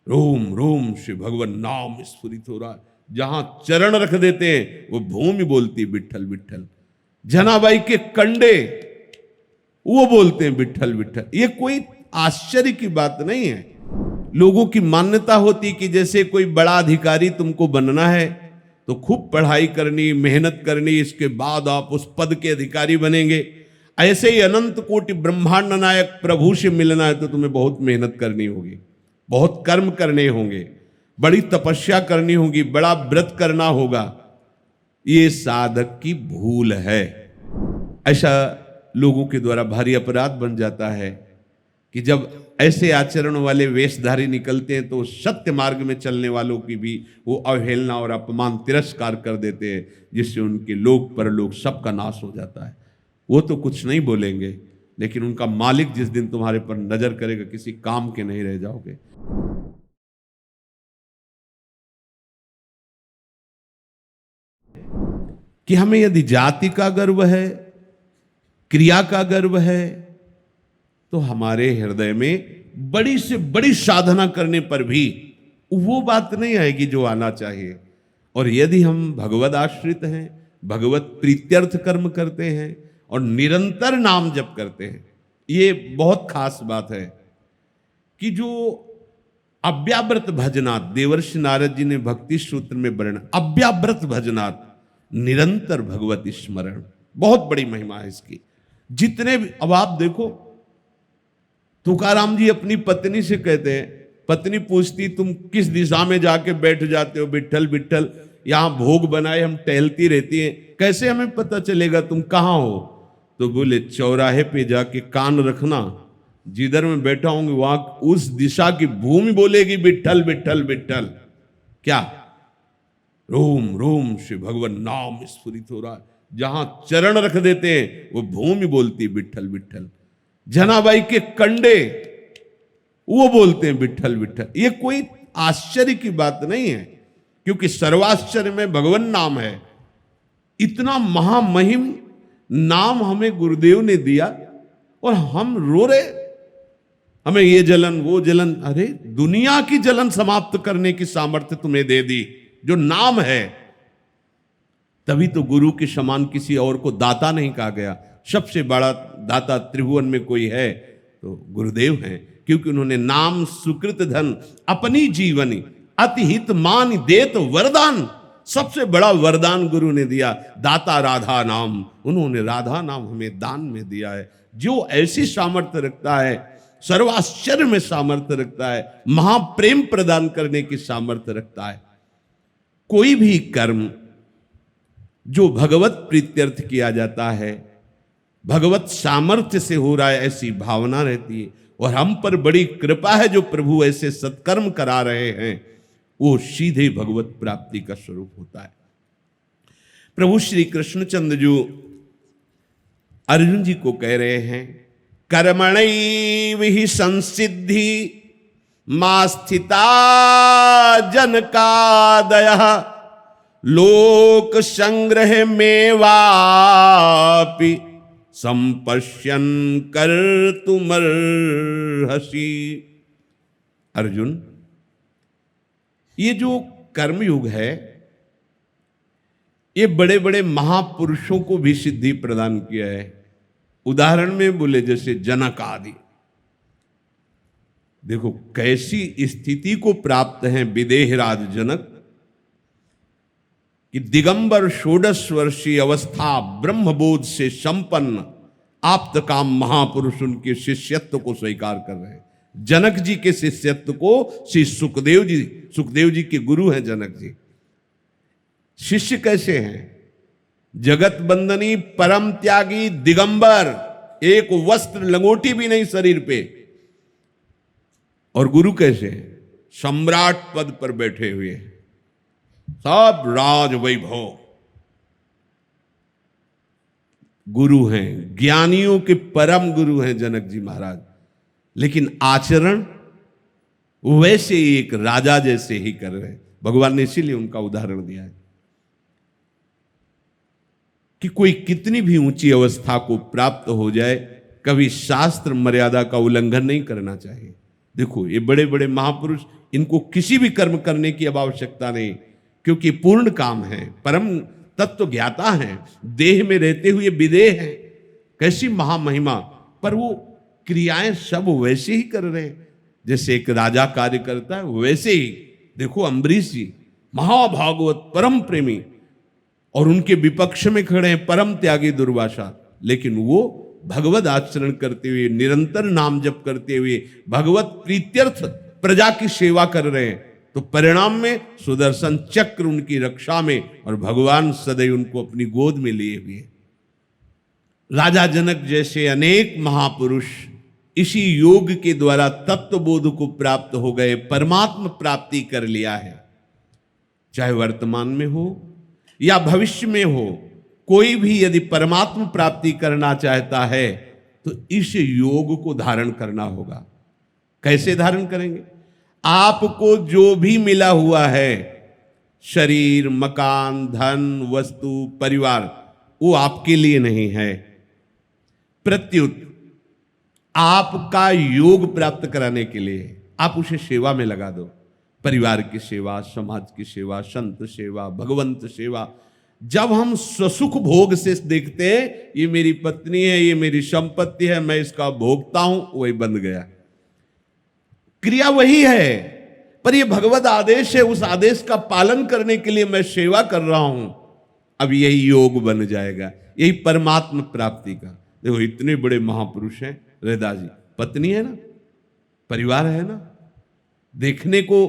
रोम रोम से भगवान नाम स्फुरित हो रहा है। जहां चरण रख देते हैं वो भूमि बोलती विठल विठल। जनाबाई के कंडे वो बोलते हैं विठल विठल। ये कोई आश्चर्य की बात नहीं है। लोगों की मान्यता होती कि जैसे कोई बड़ा अधिकारी तुमको बनना है तो खूब पढ़ाई करनी, मेहनत करनी, इसके बाद आप उस पद के अधिकारी बनेंगे। ऐसे ही अनंत कोटि ब्रह्मांड नायक प्रभु से मिलना है तो तुम्हें बहुत मेहनत करनी होगी, बहुत कर्म करने होंगे, बड़ी तपस्या करनी होगी, बड़ा व्रत करना होगा। ये साधक की भूल है। ऐसा लोगों के द्वारा भारी अपराध बन जाता है कि जब ऐसे आचरण वाले वेशधारी निकलते हैं तो सत्य मार्ग में चलने वालों की भी वो अवहेलना और अपमान तिरस्कार कर देते हैं, जिससे उनके लोक परलोक सबका नाश हो जाता है। वो तो कुछ नहीं बोलेंगे, लेकिन उनका मालिक जिस दिन तुम्हारे पर नजर करेगा किसी काम के नहीं रह जाओगे। कि हमें यदि जाति का गर्व है, क्रिया का गर्व है, तो हमारे हृदय में बड़ी से बड़ी साधना करने पर भी वो बात नहीं आएगी जो आना चाहिए। और यदि हम भगवद आश्रित हैं, भगवत प्रीत्यर्थ कर्म करते हैं और निरंतर नाम जप करते हैं, ये बहुत खास बात है कि जो अव्याव्रत भजनात्, देवर्षि नारद जी ने भक्ति सूत्र में वर्णन, अव्याव्रत भजनात्, निरंतर भगवत स्मरण, बहुत बड़ी महिमा है इसकी। जितने भी, अब आप देखो तुकाराम जी अपनी पत्नी से कहते हैं, पत्नी पूछती तुम किस दिशा में जाके बैठ जाते हो, विठ्ठल विठ्ठल, यहां भोग बनाए हम टहलती रहती हैं, कैसे हमें पता चलेगा तुम कहां हो? तो बोले चौराहे पे जाके कान रखना, जिधर मैं बैठा हूंगी वहां उस दिशा की भूमि बोलेगी विठ्ठल विठ्ठल विठ्ठल। क्या? रोम रोम से भगवान नाम स्फुरित हो रहा है। जहां चरण रख देते हैं वो भूमि बोलती विठ्ठल विठ्ठल। जनाबाई के कंडे वो बोलते हैं विठ्ठल विठ्ठल। ये कोई आश्चर्य की बात नहीं है, क्योंकि सर्वाश्चर्य में भगवान नाम है। इतना महामहिम नाम हमें गुरुदेव ने दिया और हम रो रहे, हमें ये जलन वो जलन। अरे दुनिया की जलन समाप्त करने की सामर्थ्य तुम्हें दे दी जो नाम है। तभी तो गुरु के समान किसी और को दाता नहीं कहा गया। सबसे बड़ा दाता त्रिभुवन में कोई है तो गुरुदेव हैं, क्योंकि उन्होंने नाम सुकृत धन अपनी जीवनी अति हित मान देत वरदान। सबसे बड़ा वरदान गुरु ने दिया, दाता राधा नाम। उन्होंने राधा नाम हमें दान में दिया है। जो ऐसी सामर्थ्य रखता है, सर्वाश्चर्य में सामर्थ्य रखता है, महाप्रेम प्रदान करने की सामर्थ्य रखता है। कोई भी कर्म जो भगवत प्रीत्यर्थ किया जाता है, भगवत सामर्थ्य से हो रहा है, ऐसी भावना रहती है। और हम पर बड़ी कृपा है जो प्रभु ऐसे सत्कर्म करा रहे हैं, वो सीधे भगवत प्राप्ति का स्वरूप होता है। प्रभु श्री कृष्णचंद्र जो अर्जुन जी को कह रहे हैं, कर्मणैव हि संसिद्धि मा स्थिता जनकादयः लोक संग्रह में वापि संपश्यन कर तुमर्हसि। अर्जुन, ये जो कर्मयुग है ये बड़े बड़े महापुरुषों को भी सिद्धि प्रदान किया है। उदाहरण में बोले जैसे जनक आदि, देखो कैसी स्थिति को प्राप्त हैं विदेहराज जनक कि दिगंबर षोडश वर्षीय अवस्था ब्रह्मबोध से संपन्न आप्त काम महापुरुष उनके शिष्यत्व को स्वीकार कर रहे हैं। जनक जी के शिष्यत्व को श्री सुखदेव जी के गुरु हैं जनक जी। शिष्य कैसे हैं? जगत बंदनी परम त्यागी दिगंबर, एक वस्त्र लंगोटी भी नहीं शरीर पे। और गुरु कैसे हैं? सम्राट पद पर बैठे हुए, सब राज वैभव। गुरु हैं, ज्ञानियों के परम गुरु हैं जनक जी महाराज। लेकिन आचरण वैसे ही एक राजा जैसे ही कर रहे हैं। भगवान ने इसीलिए उनका उदाहरण दिया है कि कोई कितनी भी ऊंची अवस्था को प्राप्त हो जाए, कभी शास्त्र मर्यादा का उल्लंघन नहीं करना चाहिए। देखो ये बड़े बड़े महापुरुष इनको किसी भी कर्म करने की अब आवश्यकता नहीं, क्योंकि पूर्ण काम है, परम तत्व ज्ञाता है, देह में रहते हुए विदेह है। कैसी महामहिमा, पर वो क्रियाएं सब वैसे ही कर रहे हैं जैसे एक राजा कार्य करता है, वैसे ही। देखो अम्बरीश जी महाभागवत परम प्रेमी, और उनके विपक्ष में खड़े हैं परम त्यागी दुर्वासा, लेकिन वो भगवत आचरण करते हुए, निरंतर नाम जप करते हुए भगवत प्रीत्यर्थ प्रजा की सेवा कर रहे हैं। तो परिणाम में सुदर्शन चक्र उनकी रक्षा में, और भगवान सदैव उनको अपनी गोद में लिए हुए। राजा जनक जैसे अनेक महापुरुष इसी योग के द्वारा तत्वबोध को प्राप्त हो गए, परमात्मा प्राप्ति कर लिया है। चाहे वर्तमान में हो या भविष्य में हो, कोई भी यदि परमात्मा प्राप्ति करना चाहता है तो इस योग को धारण करना होगा। कैसे धारण करेंगे? आपको जो भी मिला हुआ है, शरीर, मकान, धन, वस्तु, परिवार, वो आपके लिए नहीं है। प्रत्युत आपका योग प्राप्त कराने के लिए आप उसे सेवा में लगा दो। परिवार की सेवा, समाज की सेवा, संत सेवा, भगवंत सेवा। जब हम स्वसुख भोग से देखते हैं ये मेरी पत्नी है, ये मेरी संपत्ति है, मैं इसका भोगता हूं, वही बंद गया। क्रिया वही है, पर ये भगवत आदेश है, उस आदेश का पालन करने के लिए मैं सेवा कर रहा हूं। अब यही योग बन जाएगा, यही परमात्मा प्राप्ति का। देखो इतने बड़े महापुरुष हैं रैदास जी, पत्नी है ना, परिवार है ना, देखने को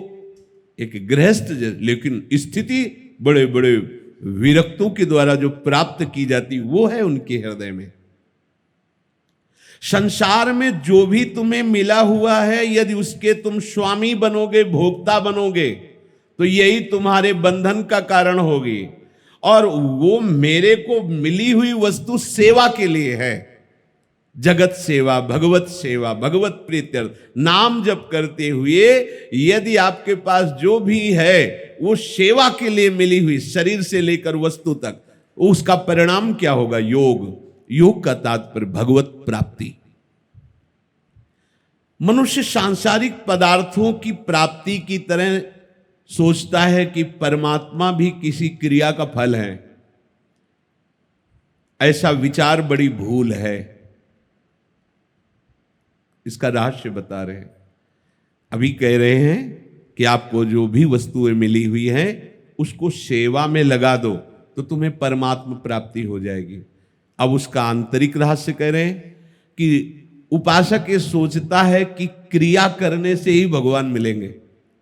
एक गृहस्थ, लेकिन स्थिति बड़े बड़े विरक्तों के द्वारा जो प्राप्त की जाती वो है उनके हृदय में। संसार में जो भी तुम्हें मिला हुआ है, यदि उसके तुम स्वामी बनोगे, भोक्ता बनोगे, तो यही तुम्हारे बंधन का कारण होगी। और वो मेरे को मिली हुई वस्तु सेवा के लिए है। जगत सेवा, भगवत सेवा, भगवत प्रीत्यर्थ, नाम जप करते हुए यदि आपके पास जो भी है वो सेवा के लिए मिली हुई, शरीर से लेकर वस्तु तक, उसका परिणाम क्या होगा? योग। योग का तात्पर्य भगवत प्राप्ति। मनुष्य सांसारिक पदार्थों की प्राप्ति की तरह सोचता है कि परमात्मा भी किसी क्रिया का फल है। ऐसा विचार बड़ी भूल है। इसका रहस्य बता रहे हैं। अभी कह रहे हैं कि आपको जो भी वस्तुएं मिली हुई हैं उसको सेवा में लगा दो तो तुम्हें परमात्मा प्राप्ति हो जाएगी। अब उसका आंतरिक रहस्य कह रहे हैं कि उपासक ये सोचता है कि क्रिया करने से ही भगवान मिलेंगे,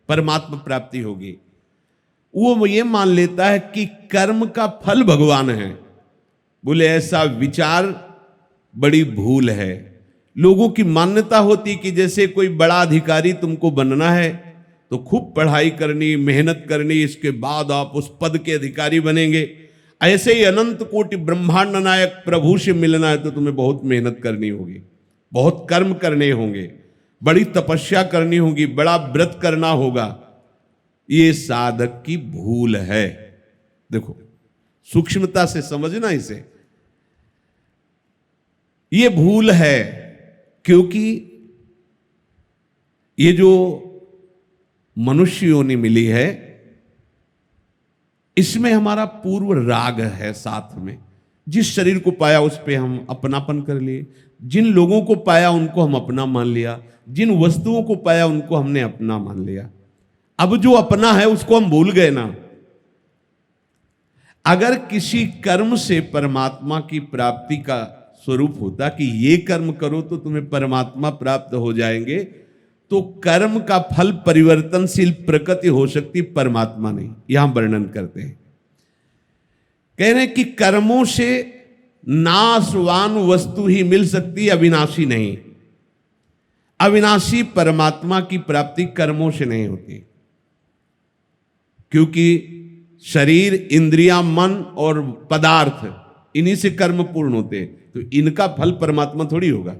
परमात्मा प्राप्ति होगी। वो ये मान लेता है कि कर्म का फल भगवान है। बोले ऐसा विचार बड़ी भूल है। लोगों की मान्यता होती कि जैसे कोई बड़ा अधिकारी तुमको बनना है तो खूब पढ़ाई करनी, मेहनत करनी, इसके बाद आप उस पद के अधिकारी बनेंगे। ऐसे ही अनंत कोटि ब्रह्मांड नायक प्रभु से मिलना है तो तुम्हें बहुत मेहनत करनी होगी, बहुत कर्म करने होंगे, बड़ी तपस्या करनी होगी, बड़ा व्रत करना होगा। ये साधक की भूल है। देखो सूक्ष्मता से समझना इसे। ये भूल है क्योंकि ये जो मनुष्य योनि मिली है इसमें हमारा पूर्व राग है साथ में। जिस शरीर को पाया उस पे हम अपनापन कर लिए, जिन लोगों को पाया उनको हम अपना मान लिया, जिन वस्तुओं को पाया उनको हमने अपना मान लिया। अब जो अपना है उसको हम भूल गए ना। अगर किसी कर्म से परमात्मा की प्राप्ति का स्वरूप होता कि ये कर्म करो तो तुम्हें परमात्मा प्राप्त हो जाएंगे, तो कर्म का फल परिवर्तनशील प्रकृति हो सकती, परमात्मा नहीं। यहां वर्णन करते हैं, कह रहे हैं कि कर्मों से नाशवान वस्तु ही मिल सकती, अविनाशी नहीं। अविनाशी परमात्मा की प्राप्ति कर्मों से नहीं होती, क्योंकि शरीर, इंद्रियां, मन और पदार्थ, इन्हीं से कर्म पूर्ण होते हैं। तो इनका फल परमात्मा थोड़ी होगा।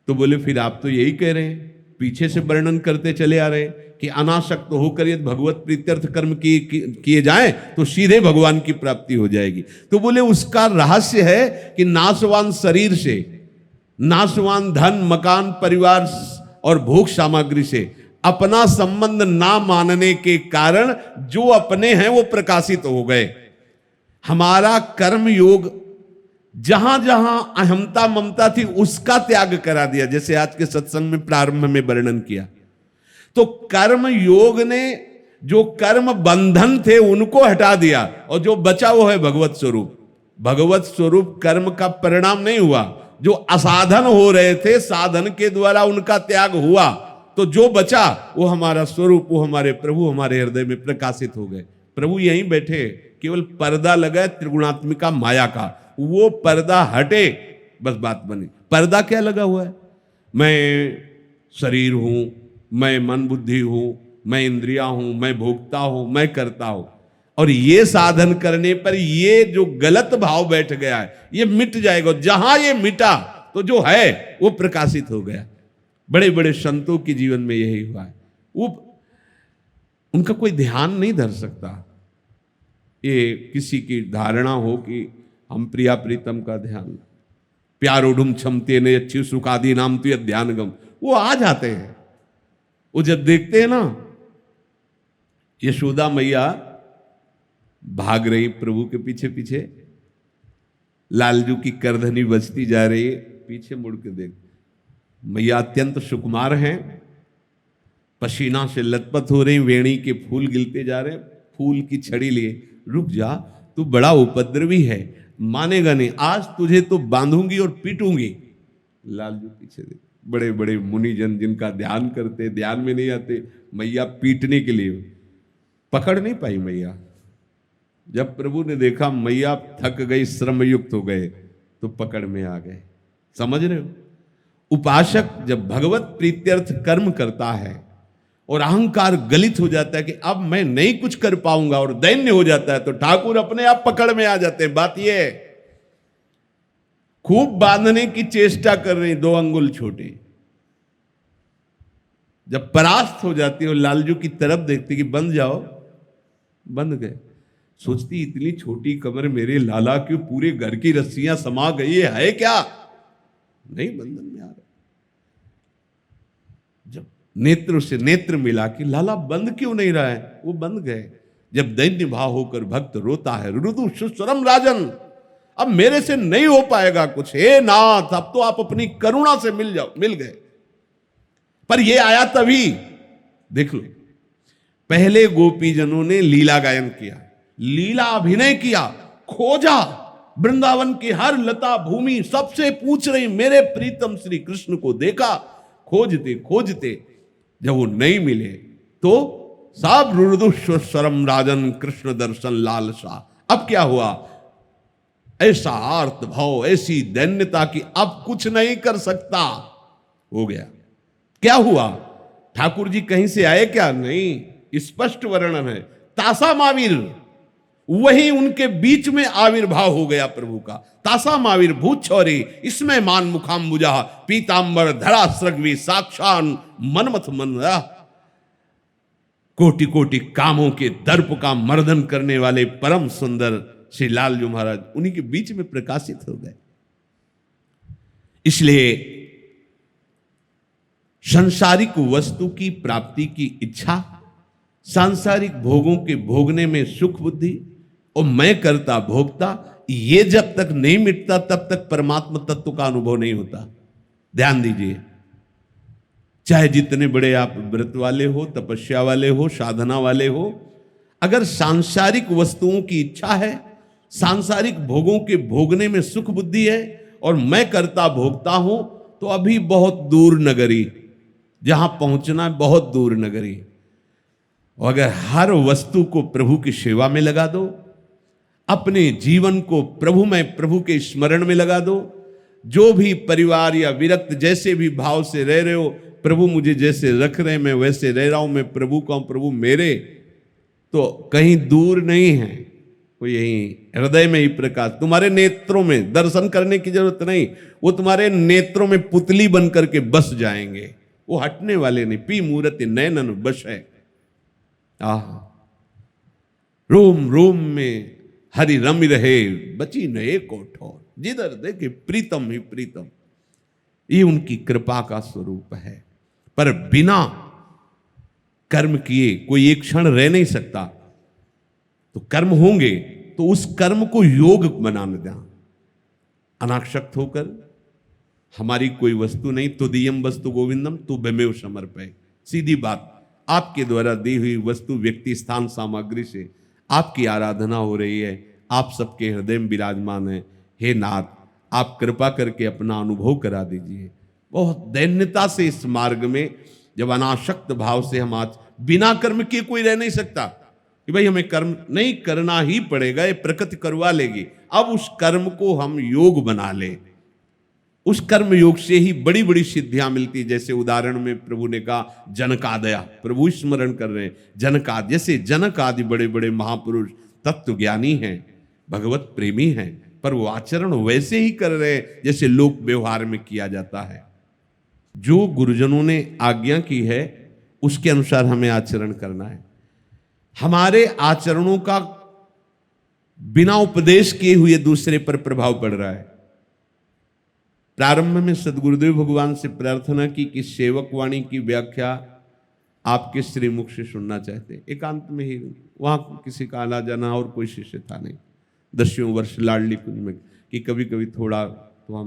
तो बोले फिर आप तो यही कह रहे हैं, पीछे से वर्णन करते चले आ रहे हैं कि अनासक्त होकर यदि भगवत प्रीत्यर्थ कर्म किए जाएं तो सीधे भगवान की प्राप्ति हो जाएगी। तो बोले उसका रहस्य है कि नाशवान शरीर से, नाशवान धन, मकान, परिवार और भोग सामग्री से अपना संबंध ना मानने के कारण जो अपने हैं वो प्रकाशित हो गए। हमारा कर्म योग जहां जहां अहमता ममता थी उसका त्याग करा दिया, जैसे आज के सत्संग में प्रारंभ में वर्णन किया। तो कर्म योग ने जो कर्म बंधन थे उनको हटा दिया, और जो बचा वो है भगवत स्वरूप। भगवत स्वरूप कर्म का परिणाम नहीं हुआ, जो असाधन हो रहे थे साधन के द्वारा उनका त्याग हुआ, तो जो बचा वो हमारा स्वरूप, वो हमारे प्रभु हमारे हृदय में प्रकाशित हो गए। प्रभु यहीं बैठे, केवल पर्दा लगा त्रिगुणात्मिका माया का, वो पर्दा हटे बस बात बनी। पर्दा क्या लगा हुआ है? मैं शरीर हूं, मैं मन बुद्धि हूं, मैं इंद्रिया हूं, मैं भोगता हूं, मैं करता हूं। और ये साधन करने पर ये जो गलत भाव बैठ गया है ये मिट जाएगा। जहां ये मिटा तो जो है वो प्रकाशित हो गया। बड़े बड़े संतों के जीवन में यही हुआ है। वो उनका कोई ध्यान नहीं धर सकता। ये किसी की धारणा हो कि हम प्रिया प्रीतम का ध्यान, प्यारोडुम क्षमते ने अच्छी सुखादि नाम तो ध्यान गम, वो आ जाते हैं। वो जब देखते हैं ना यशोदा मैया भाग रही प्रभु के पीछे पीछे, लालजू की करधनी बजती जा रही है, पीछे मुड़ के देख, मैया अत्यंत सुकुमार हैं, पसीना से लथपथ हो रही, वेणी के फूल गिलते जा रहे, फूल की छड़ी लिए, रुक जा तू बड़ा उपद्रवी है, मानेगा नहीं, आज तुझे तो बांधूंगी और पीटूंगी। लालजू पीछे देख, बड़े बड़े मुनिजन जिनका ध्यान करते, ध्यान में नहीं आते, मैया पीटने के लिए पकड़ नहीं पाई मैया। जब प्रभु ने देखा मैया थक गई, श्रमयुक्त हो गए, तो पकड़ में आ गए। समझ रहे हो? उपासक जब भगवत प्रीत्यर्थ कर्म करता है और अहंकार गलित हो जाता है कि अब मैं नहीं कुछ कर पाऊंगा और दैन्य हो जाता है, तो ठाकुर अपने आप पकड़ में आ जाते हैं। बात यह है, खूब बांधने की चेष्टा कर रही, 2 अंगुल छोटे, जब परास्त हो जाती है और लालजू की तरफ देखती कि बंध जाओ, बंध गए। सोचती इतनी छोटी कमर मेरे लाला क्यों पूरे घर की रस्सियां समा गई है क्या? नहीं, बंधन में आ रहे। जब नेत्र से नेत्र मिला कि लाला बंद क्यों नहीं रहा है, वो बंद गए। जब दैन्य भाव होकर भक्त रोता है, रुदु सुस्वरम राजन, अब मेरे से नहीं हो पाएगा कुछ, हे नाथ अब तो आप अपनी करुणा से मिल जाओ, मिल गए। पर ये आया तभी, देख लो, पहले गोपीजनों ने लीला गायन किया, लीला अभिनय किया, खोजा वृंदावन की हर लता भूमि, सबसे पूछ रही मेरे प्रीतम श्री कृष्ण को देखा, खोजते खोजते जब वो नहीं मिले तो सब रुदुस्वरम राजन कृष्ण दर्शन लालसा। अब क्या हुआ? ऐसा आर्त भाव, ऐसी दैन्यता कि अब कुछ नहीं कर सकता हो गया। क्या हुआ? ठाकुर जी कहीं से आए क्या? नहीं, स्पष्ट वर्णन है, तासा मावीर, वही उनके बीच में आविर्भाव हो गया प्रभु का। तासा मावीर भूत छौरी, इसमें मान मुखाम्बुजा, पीतांबर धरा सृग्वी, साक्षान मनमथ मन, कोटि कोटि कामों के दर्प का मर्दन करने वाले परम सुंदर श्री लालजू महाराज उन्हीं के बीच में प्रकाशित हो गए। इसलिए सांसारिक वस्तु की प्राप्ति की इच्छा, सांसारिक भोगों के भोगने में सुख बुद्धि और मैं करता भोगता, ये जब तक नहीं मिटता तब तक परमात्मा तत्व का अनुभव नहीं होता। ध्यान दीजिए, चाहे जितने बड़े आप व्रत वाले हो, तपस्या वाले हो, साधना वाले हो, अगर सांसारिक वस्तुओं की इच्छा है, सांसारिक भोगों के भोगने में सुख बुद्धि है और मैं करता भोगता हूं, तो अभी बहुत दूर नगरी, जहां पहुंचना है बहुत दूर नगरी। और अगर हर वस्तु को प्रभु की सेवा में लगा दो, अपने जीवन को प्रभु में, प्रभु के स्मरण में लगा दो, जो भी परिवार या विरक्त जैसे भी भाव से रह रहे हो, प्रभु मुझे जैसे रख रहे मैं वैसे रह रहा हूं, मैं प्रभु का हूं, प्रभु मेरे, तो कहीं दूर नहीं है, वो यही हृदय में ही प्रकाश, तुम्हारे नेत्रों में। दर्शन करने की जरूरत नहीं, वो तुम्हारे नेत्रों में पुतली बन करके बस जाएंगे, वो हटने वाले नहीं। पी मूर्ति नयनन बस है, आह रोम रोम में हरि रमि रहे, बची न एक ठोर, जिधर देखे प्रीतम ही प्रीतम। ये उनकी कृपा का स्वरूप है। पर बिना कर्म किए कोई एक क्षण रह नहीं सकता। तो कर्म होंगे तो उस कर्म को योग बनाने दें, अनाक्षक्त होकर। हमारी कोई वस्तु नहीं, तो दियम वस्तु गोविंदम तो बेमेव समर्पय। सीधी बात, आपके द्वारा दी हुई वस्तु, व्यक्ति, स्थान, सामग्री से आपकी आराधना हो रही है, आप सबके हृदय में विराजमान है। हे नाथ, आप कृपा करके अपना अनुभव करा दीजिए। बहुत दैन्यता से इस मार्ग में, जब अनासक्त भाव से हम आज बिना कर्म किए कोई रह नहीं सकता कि भाई हमें कर्म नहीं करना ही पड़ेगा, ये प्रकृति करवा लेगी। अब उस कर्म को हम योग बना ले, उस कर्म योग से ही बड़ी बड़ी सिद्धियां मिलती। जैसे उदाहरण में प्रभु ने कहा जनकादया, प्रभु स्मरण कर रहे हैं जनकाद, जैसे जनक आदि बड़े बड़े महापुरुष तत्व ज्ञानी हैं, भगवत प्रेमी हैं, पर वो आचरण वैसे ही कर रहे हैं जैसे लोक व्यवहार में किया जाता है। जो गुरुजनों ने आज्ञा की है उसके अनुसार हमें आचरण करना है। हमारे आचरणों का बिना उपदेश किए हुए दूसरे पर प्रभाव पड़ रहा है। प्रारंभ में सदगुरुदेव भगवान से प्रार्थना की कि सेवक वाणी की व्याख्या आपके श्रीमुख से सुनना चाहते। एकांत में ही, वहां किसी का आना जाना और कोई शिष्य था नहीं। 10वें वर्ष लाडली कुंज में कि कभी कभी थोड़ा तो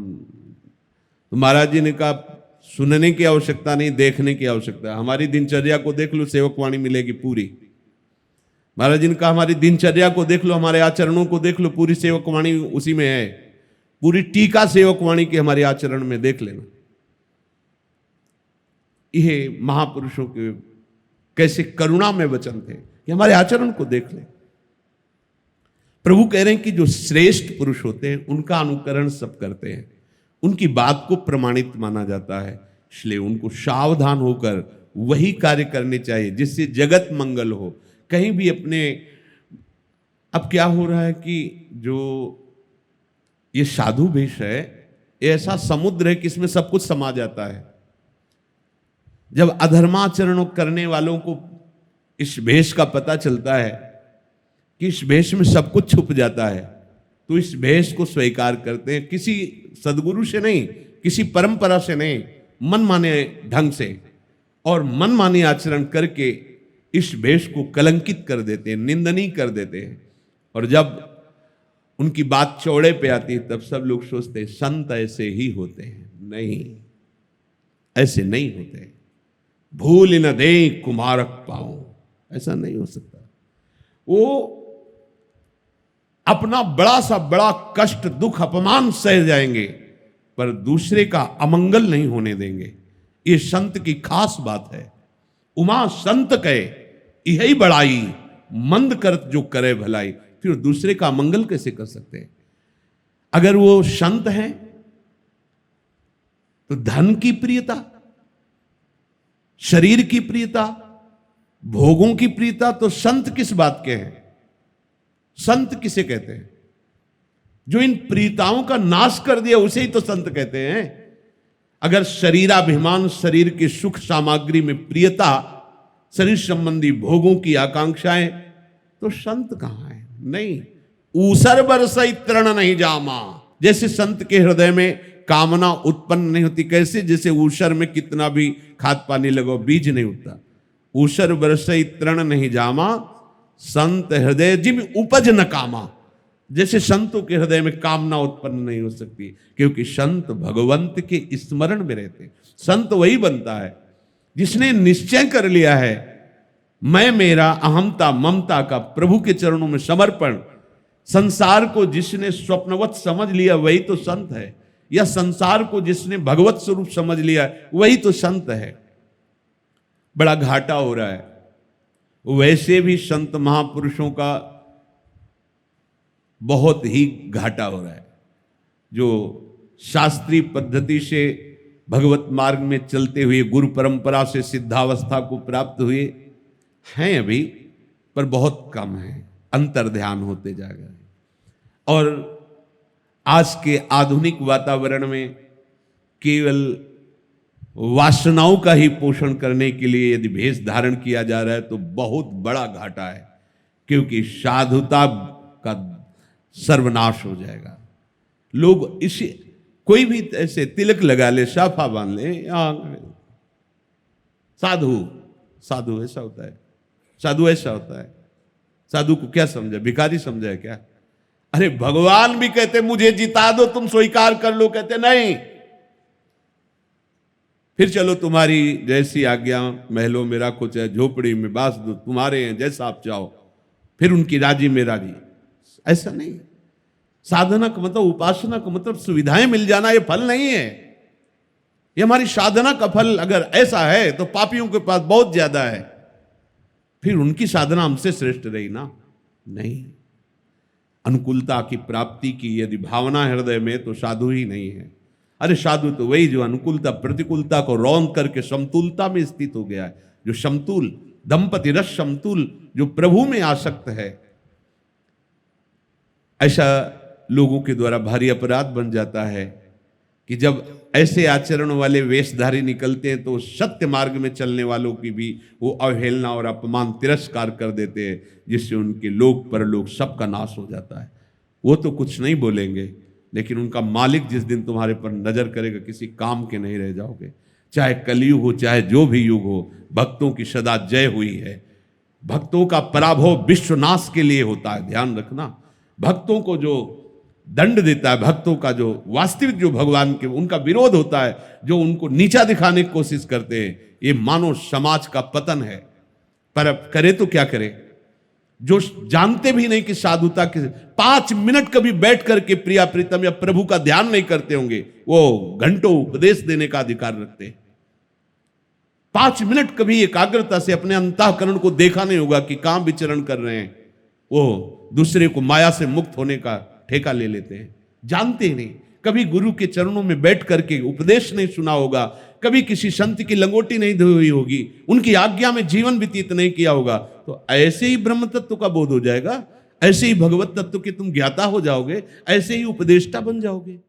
महाराज जी ने कहा सुनने की आवश्यकता नहीं, देखने की आवश्यकता है। हमारी दिनचर्या को देख लो, सेवक वाणी मिलेगी पूरी। महाराज जी ने कहा हमारी दिनचर्या को देख लो, हमारे आचरणों को देख लो, पूरी सेवक वाणी उसी में है। पूरी टीका सेवक वाणी की हमारे आचरण में देख लेना। यह महापुरुषों के कैसे करुणा में वचन थे कि हमारे आचरण को देख ले। प्रभु कह रहे हैं कि जो श्रेष्ठ पुरुष होते हैं उनका अनुकरण सब करते हैं, उनकी बात को प्रमाणित माना जाता है। इसलिए उनको सावधान होकर वही कार्य करने चाहिए जिससे जगत मंगल हो। कहीं भी अपने, अब क्या हो रहा है कि जो ये साधु वेश है, ये ऐसा समुद्र है कि इसमें सब कुछ समा जाता है। जब अधर्माचरण करने वालों को इस भेष का पता चलता है कि इस भेष में सब कुछ छुप जाता है, तो इस भेष को स्वीकार करते हैं। किसी सदगुरु से नहीं, किसी परंपरा से नहीं, मन माने ढंग से और मन माने आचरण करके इस भेष को कलंकित कर देते हैं, निंदनीय कर देते हैं। और जब उनकी बात चौड़े पे आती है तब सब लोग सोचते हैं संत ऐसे ही होते हैं। नहीं, ऐसे नहीं होते। भूल न दे कुमारक पाऊं, ऐसा नहीं हो सकता। वो अपना बड़ा सा बड़ा कष्ट, दुख, अपमान सह जाएंगे पर दूसरे का अमंगल नहीं होने देंगे। ये संत की खास बात है। उमा संत कहे यही बड़ाई, मंद करत जो करे भलाई। फिर दूसरे का अमंगल कैसे कर सकते हैं? अगर वो संत हैं तो धन की प्रियता, शरीर की प्रियता, भोगों की प्रियता, तो संत किस बात के हैं? संत किसे कहते हैं? जो इन प्रियताओं का नाश कर दिया उसे ही तो संत कहते हैं। अगर शरीराभिमान, शरीर के सुख सामग्री में प्रियता, शरीर संबंधी भोगों की आकांक्षाएं, तो संत कहां है? नहीं। ऊसर बरसई तृण नहीं जामा, जैसे संत के हृदय में कामना उत्पन्न नहीं होती। कैसे? जैसे ऊसर में कितना भी खाद पानी लगाओ बीज नहीं उठता। ऊसर बरसई तृण नहीं जामा, संत हृदय जिम उपज न कामा। जैसे संतों के हृदय में कामना उत्पन्न नहीं हो सकती, क्योंकि संत भगवंत के स्मरण में रहते। संत वही बनता है जिसने निश्चय कर लिया है मैं, मेरा अहमता ममता का प्रभु के चरणों में समर्पण। संसार को जिसने स्वप्नवत समझ लिया वही तो संत है, या संसार को जिसने भगवत स्वरूप समझ लिया वही तो संत है। बड़ा घाटा हो रहा है। वैसे भी संत महापुरुषों का बहुत ही घाटा हो रहा है। जो शास्त्रीय पद्धति से भगवत मार्ग में चलते हुए गुरु परंपरा से सिद्धावस्था को प्राप्त हुए हैं अभी, पर बहुत कम है, अंतर ध्यान होते जा रहे हैं। और आज के आधुनिक वातावरण में केवल वासनाओं का ही पोषण करने के लिए यदि भेष धारण किया जा रहा है तो बहुत बड़ा घाटा है, क्योंकि साधुता का सर्वनाश हो जाएगा। लोग इसे, कोई भी ऐसे तिलक लगा ले, साफा बांध ले, साधु, साधु ऐसा होता है, साधु ऐसा होता है। साधु को क्या समझा, भिखारी समझा है क्या? अरे भगवान भी कहते मुझे जिता दो, तुम स्वीकार कर लो, कहते नहीं, फिर चलो तुम्हारी जैसी आज्ञा, महलों में राखो चाहे झोपड़ी में बास दो, तुम्हारे हैं, जैसा आप चाहो, फिर उनकी राजी में राजी। ऐसा नहीं। साधना का मतलब, उपासना का मतलब सुविधाएं मिल जाना, ये फल नहीं है। ये हमारी साधना का फल अगर ऐसा है तो पापियों के पास बहुत ज्यादा है, फिर उनकी साधना हमसे श्रेष्ठ रही ना? नहीं। अनुकूलता की प्राप्ति की यदि भावना हृदय में, तो साधु ही नहीं है। अरे साधु तो वही जो अनुकूलता प्रतिकूलता को रौंद करके समतुलता में स्थित हो गया है, जो समतुल दंपति रस समतुल, जो प्रभु में आसक्त है। ऐसा लोगों के द्वारा भारी अपराध बन जाता है कि जब ऐसे आचरण वाले वेशधारी निकलते हैं तो सत्य मार्ग में चलने वालों की भी वो अवहेलना और अपमान तिरस्कार कर देते हैं, जिससे उनके लोक परलोक सबका नाश हो जाता है। वो तो कुछ नहीं बोलेंगे, लेकिन उनका मालिक जिस दिन तुम्हारे पर नजर करेगा, किसी काम के नहीं रह जाओगे। चाहे कलयुग हो, चाहे जो भी युग हो, भक्तों की सदा जय हुई है। भक्तों का पराभव विश्वनाश के लिए होता है, ध्यान रखना। भक्तों को जो दंड देता है, भक्तों का जो वास्तविक जो भगवान के उनका विरोध होता है, जो उनको नीचा दिखाने की कोशिश करते हैं, ये मानव समाज का पतन है। पर अब करे तो क्या करे? जो जानते भी नहीं कि साधुता के 5 मिनट कभी बैठ करके प्रिया प्रीतम या प्रभु का ध्यान नहीं करते होंगे, वो घंटों उपदेश देने का अधिकार रखते हैं। 5 मिनट कभी एकाग्रता से अपने अंतःकरण को देखा नहीं होगा कि कहां विचरण कर रहे हैं, वो दूसरे को माया से मुक्त होने का ठेका ले लेते हैं, जानते ही नहीं। कभी गुरु के चरणों में बैठ करके उपदेश नहीं सुना होगा, कभी किसी संत की लंगोटी नहीं धोई हुई होगी, उनकी आज्ञा में जीवन व्यतीत नहीं किया होगा, तो ऐसे ही ब्रह्म तत्व का बोध हो जाएगा, ऐसे ही भगवत तत्व के तुम ज्ञाता हो जाओगे, ऐसे ही उपदेष्टा बन जाओगे।